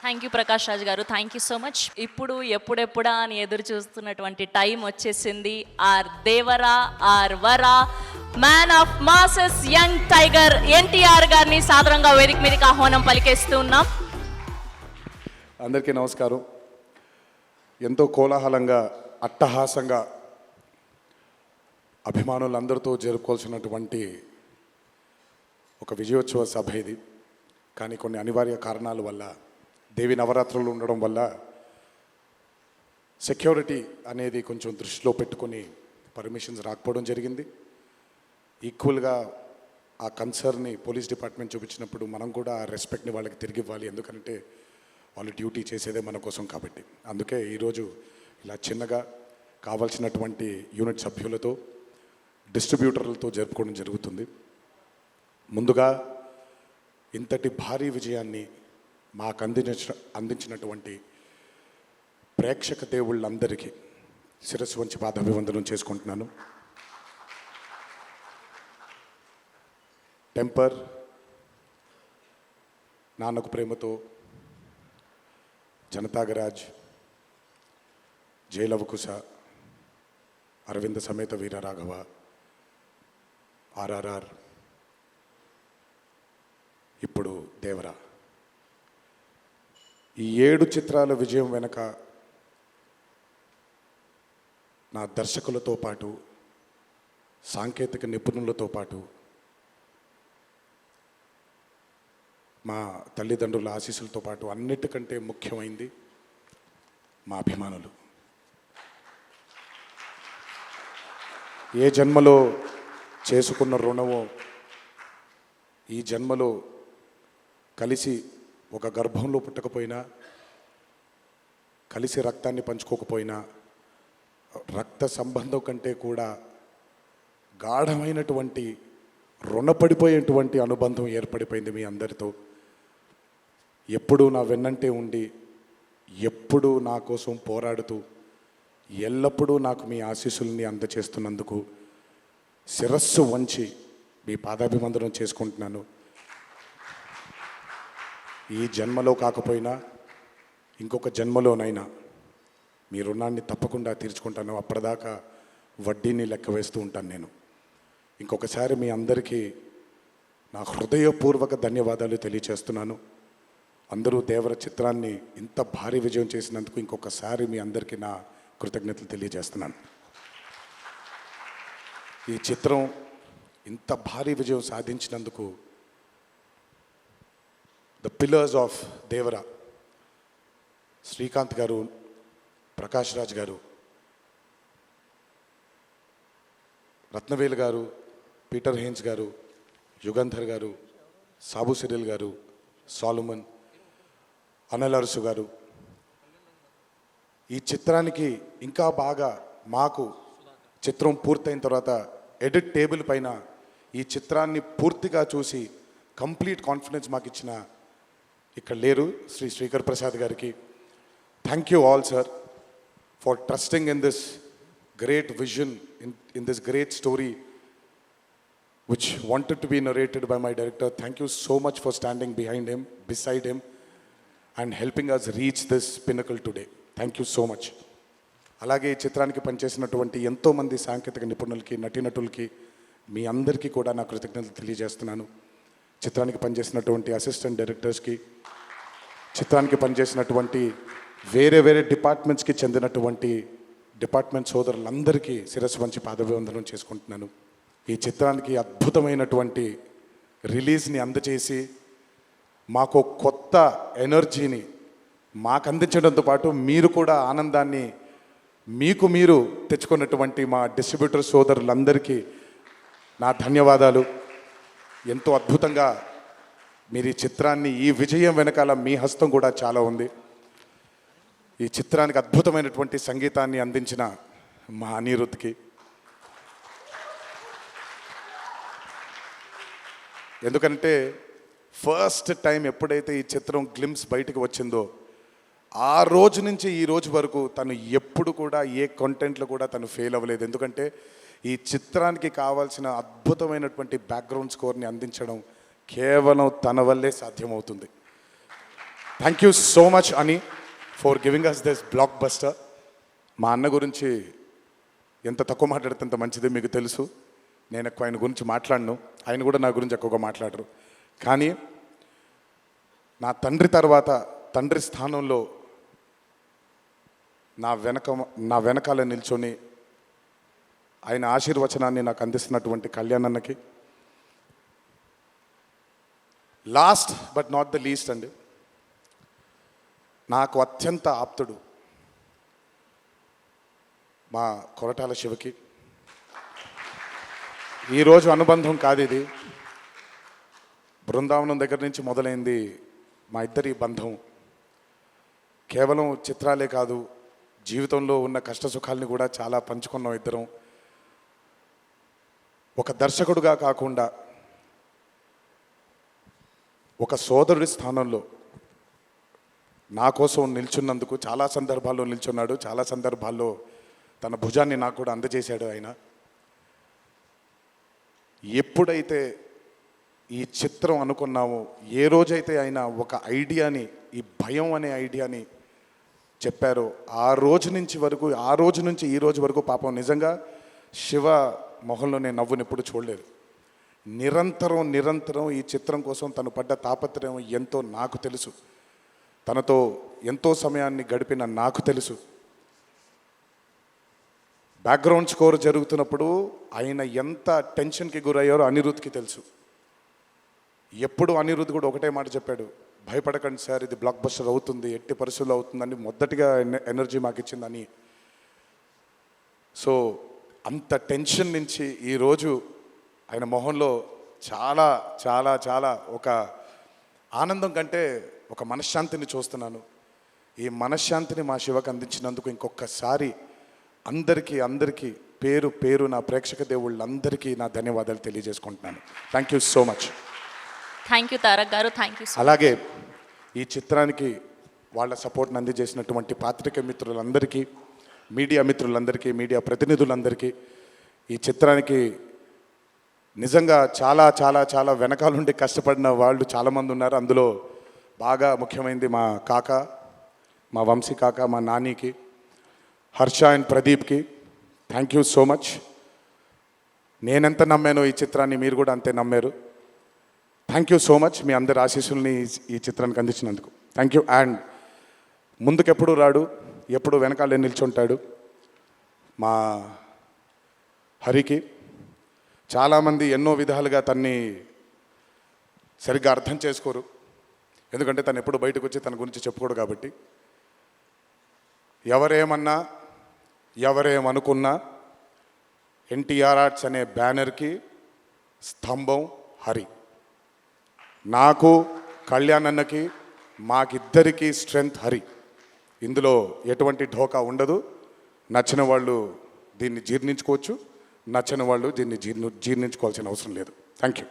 Thank you Prakash Raj గారు, thank you so much. ఇప్పుడు ఎప్పుడెప్పుడా అని ఎదురు చూస్తున్నటువంటి టైం వచ్చేసింది. ఆర్ దేవరా, ఆర్ వరా, man of masses, young tiger NTR గారిని సాదరంగా వేదిక మీదకి ఆహ్వానం పలికేస్తూ ఉన్నాం. అందరికీ నమస్కారం. ఎంతో కోలాహలంగా, అట్టహాసంగా అభిమానులందరితో జరుపుకోవాల్సినటువంటి ఒక విజయోత్సవ సభ ఇది. కానీ కొన్ని అనివార్య కారణాల వల్ల, దేవి నవరాత్రులు ఉండడం వల్ల సెక్యూరిటీ అనేది కొంచెం దృష్టిలో పెట్టుకొని పర్మిషన్స్ రాకపోవడం జరిగింది. ఈక్వల్గా ఆ కన్సర్న్ని పోలీస్ డిపార్ట్మెంట్ చూపించినప్పుడు మనం కూడా ఆ రెస్పెక్ట్ని వాళ్ళకి తిరిగి ఇవ్వాలి. ఎందుకంటే వాళ్ళు డ్యూటీ చేసేదే మన కోసం కాబట్టి. అందుకే ఈరోజు ఇలా చిన్నగా కావాల్సినటువంటి యూనిట్ సభ్యులతో, డిస్ట్రిబ్యూటర్లతో జరుపుకోవడం జరుగుతుంది. ముందుగా ఇంతటి భారీ విజయాన్ని మాకు అందించినటువంటి ప్రేక్షక దేవుళ్ళందరికీ శిరస్సు వంచి పాదాభివందనం చేసుకుంటున్నాను. టెంపర్, నాన్నకు ప్రేమతో, జనతాగరాజ్, జయలవకుశ, అరవింద సమేత వీరరాఘవ, ఆర్ఆర్ఆర్, ఇప్పుడు దేవరా, ఈ 7 చిత్రాల విజయం వెనక నా దర్శకులతో పాటు, సాంకేతిక నిపుణులతో పాటు, మా తల్లిదండ్రుల ఆశీస్సులతో పాటు అన్నిటికంటే ముఖ్యమైంది మా అభిమానులు. ఏ జన్మలో చేసుకున్న రుణమో ఈ జన్మలో కలిసి ఒక గర్భంలో పుట్టకపోయినా, కలిసి రక్తాన్ని పంచుకోకపోయినా, రక్త సంబంధం కంటే కూడా గాఢమైనటువంటి రుణపడిపోయేటువంటి అనుబంధం ఏర్పడిపోయింది మీ అందరితో. ఎప్పుడూ నా వెన్నంటే ఉండి, ఎప్పుడూ నా కోసం పోరాడుతూ, ఎల్లప్పుడూ నాకు మీ ఆశీస్సుల్ని అందచేస్తున్నందుకు శిరస్సు వంచి మీ పాదాభివందనం చేసుకుంటున్నాను. ఈ జన్మలో కాకపోయినా ఇంకొక జన్మలోనైనా మీ రుణాన్ని తప్పకుండా తీర్చుకుంటాను. అప్పటిదాకా వడ్డీని లెక్క వేస్తూ ఉంటాను నేను. ఇంకొకసారి మీ అందరికీ నా హృదయపూర్వక ధన్యవాదాలు తెలియచేస్తున్నాను. అందరూ దేవర చిత్రాన్ని ఇంత భారీ విజయం చేసినందుకు ఇంకొకసారి మీ అందరికీ నా కృతజ్ఞతలు తెలియజేస్తున్నాను. ఈ చిత్రం ఇంత భారీ విజయం సాధించినందుకు the pillars of Devara, Srikanth గారు, ప్రకాష్ రాజ్ గారు, రత్నవేలు గారు, పీటర్ హేన్స్ గారు, యుగంధర్ గారు, సాబు సిరిల్ గారు, సాలుమన్, అనిల్ అరుసు గారు, ఈ చిత్రానికి ఇంకా బాగా మాకు చిత్రం పూర్తయిన తర్వాత ఎడిట్ టేబుల్ పైన ఈ చిత్రాన్ని పూర్తిగా చూసి కంప్లీట్ కాన్ఫిడెన్స్ మాకు ఇచ్చిన, ఇక్కడ లేరు, శ్రీ శ్రీకర్ ప్రసాద్ గారికి thank you all sir for trusting in this great vision, in this great story which wanted to be narrated by my director. Thank you so much for standing behind him, beside him, and helping us reach this pinnacle today. Thank you so much. అలాగే ఈ చిత్రానికి పనిచేసినటువంటి ఎంతోమంది సాంకేతిక నిపుణులకి, నటీనటులకి, మీ అందరికీ కూడా నా కృతజ్ఞతలు తెలియజేస్తున్నాను. చిత్రానికి పనిచేసినటువంటి అసిస్టెంట్ డైరెక్టర్స్కి, చిత్రానికి పనిచేసినటువంటి వేరే వేరే డిపార్ట్మెంట్స్కి చెందినటువంటి డిపార్ట్మెంట్ సోదరులందరికీ శిరస్సు వంచి పాదాభివందనం చేసుకుంటున్నాను. ఈ చిత్రానికి అద్భుతమైనటువంటి రిలీజ్ని అందచేసి మాకు కొత్త ఎనర్జీని మాకు అందించడంతో పాటు మీరు కూడా ఆనందాన్ని మీకు మీరు తెచ్చుకున్నటువంటి మా డిస్ట్రిబ్యూటర్ సోదరులందరికీ నా ధన్యవాదాలు. ఎంతో అద్భుతంగా మీరు ఈ చిత్రాన్ని, ఈ విజయం వెనకాల మీ హస్తం కూడా చాలా ఉంది. ఈ చిత్రానికి అద్భుతమైనటువంటి సంగీతాన్ని అందించిన మా అనిరుద్ధ్కి, ఎందుకంటే ఫస్ట్ టైం ఎప్పుడైతే ఈ చిత్రం గ్లిమ్స్ బయటకు వచ్చిందో ఆ రోజు నుంచి ఈ రోజు వరకు తను ఎప్పుడు కూడా ఏ కంటెంట్లో కూడా తను ఫెయిల్ అవ్వలేదు. ఎందుకంటే ఈ చిత్రానికి కావాల్సిన అద్భుతమైనటువంటి బ్యాక్గ్రౌండ్ స్కోర్ని అందించడం కేవలం తన వల్లే సాధ్యమవుతుంది. థ్యాంక్ యూ సో మచ్ అని for giving us this blockbuster. మా అన్న గురించి ఎంత తక్కువ మాట్లాడితే అంత మంచిది, మీకు తెలుసు. నేను ఎక్కువ ఆయన గురించి మాట్లాడను, ఆయన కూడా నా గురించి ఎక్కువగా మాట్లాడరు. కానీ నా తండ్రి తర్వాత తండ్రి స్థానంలో నా వెనకాల నిల్చొని ఆయన ఆశీర్వచనాన్ని నాకు అందిస్తున్నటువంటి కళ్యాణ్ అన్నకి, last but not the least అండి, నాకు అత్యంత ఆప్తుడు మా కొరటాల శివకి. ఈరోజు అనుబంధం కాదు ఇది, బృందావనం దగ్గర నుంచి మొదలైంది మా ఇద్దరి బంధం. కేవలం చిత్రాలే కాదు, జీవితంలో ఉన్న కష్ట సుఖాల్ని కూడా చాలా పంచుకున్నాం ఇద్దరం. ఒక దర్శకుడుగా కాకుండా ఒక సోదరుడి స్థానంలో నా కోసం నిల్చున్నందుకు చాలా సందర్భాల్లో నిల్చున్నాడు, చాలా సందర్భాల్లో తన భుజాన్ని నాకు కూడా అందజేశాడు ఆయన. ఎప్పుడైతే ఈ చిత్రం అనుకున్నామో, ఏ రోజైతే ఆయన ఒక ఐడియాని, ఈ భయం అనే ఐడియాని చెప్పారో, ఆ రోజు నుంచి ఈ రోజు వరకు పాపం నిజంగా శివ మొహంలో నేను నవ్వుని ఎప్పుడు చూడలేదు. నిరంతరం ఈ చిత్రం కోసం తను పడ్డ తాపత్రయం ఎంతో నాకు తెలుసు. తనతో ఎంతో సమయాన్ని గడిపిన నాకు తెలుసు. బ్యాక్గ్రౌండ్ స్కోర్ జరుగుతున్నప్పుడు ఆయన ఎంత టెన్షన్కి గురయ్యారో అనిరుద్ధ్కి తెలుసు. ఎప్పుడు అనిరుద్ధ్ కూడా ఒకటే మాట చెప్పాడు, భయపడకండి సార్, ఇది బ్లాక్ బస్టర్ అవుతుంది, ఎట్టి పరిస్థితుల్లో అవుతుందని మొదటిగా ఎనర్జీ మాకు ఇచ్చిందని. సో అంత టెన్షన్ నుంచి ఈరోజు ఆయన మొహంలో చాలా చాలా చాలా ఒక ఆనందం కంటే ఒక మనశ్శాంతిని చూస్తున్నాను. ఈ మనశ్శాంతిని మా శివకు అందించినందుకు ఇంకొకసారి అందరికీ పేరు నా ప్రేక్షక దేవుళ్ళందరికీ నా ధన్యవాదాలు తెలియజేసుకుంటున్నాను. Thank you so much. Thank you Tarak గారు, థ్యాంక్ యూ. అలాగే ఈ చిత్రానికి వాళ్ళ సపోర్ట్ని అందజేసినటువంటి పాత్రికేయ మిత్రులందరికీ, మీడియా మిత్రులందరికీ, మీడియా ప్రతినిధులందరికీ, ఈ చిత్రానికి నిజంగా చాలా చాలా చాలా వెనకాలండి కష్టపడిన వాళ్ళు చాలామంది ఉన్నారు. అందులో బాగా ముఖ్యమైనది మా కాక, మా వంశీ కాక, మా నానికి, హర్ష అండ్ ప్రదీప్కి థ్యాంక్ యూ సో మచ్. నేనెంత నమ్మానో ఈ చిత్రాన్ని మీరు కూడా అంతే నమ్మారు. Thank you so much. మీ అందరి ఆశీస్సుల్ని ఈ చిత్రానికి అందించినందుకు థ్యాంక్ యూ. అండ్ ముందుకెప్పుడు రాడు, ఎప్పుడు వెనకాలే నిల్చుంటాడు మా హరికి. చాలామంది ఎన్నో విధాలుగా తన్ని సరిగ్గా అర్థం చేసుకోరు, ఎందుకంటే తను ఎప్పుడు బయటకు వచ్చి తన గురించి చెప్పుకోడు కాబట్టి. ఎవరేమన్నా ఎవరేమనుకున్నా ఎన్టీఆర్ ఆర్ట్స్ అనే బ్యానర్కి స్తంభం హరి. నాకు, కళ్యాణ్ అన్నకి, మాకిద్దరికీ స్ట్రెంగ్త్ హరి. ఇందులో ఎటువంటి ఢోకా ఉండదు. నచ్చిన వాళ్ళు దీన్ని జీర్ణించుకోవచ్చు, నచ్చని వాళ్ళు దీన్ని జీర్ణించుకోవాల్సిన అవసరం లేదు. Thank you.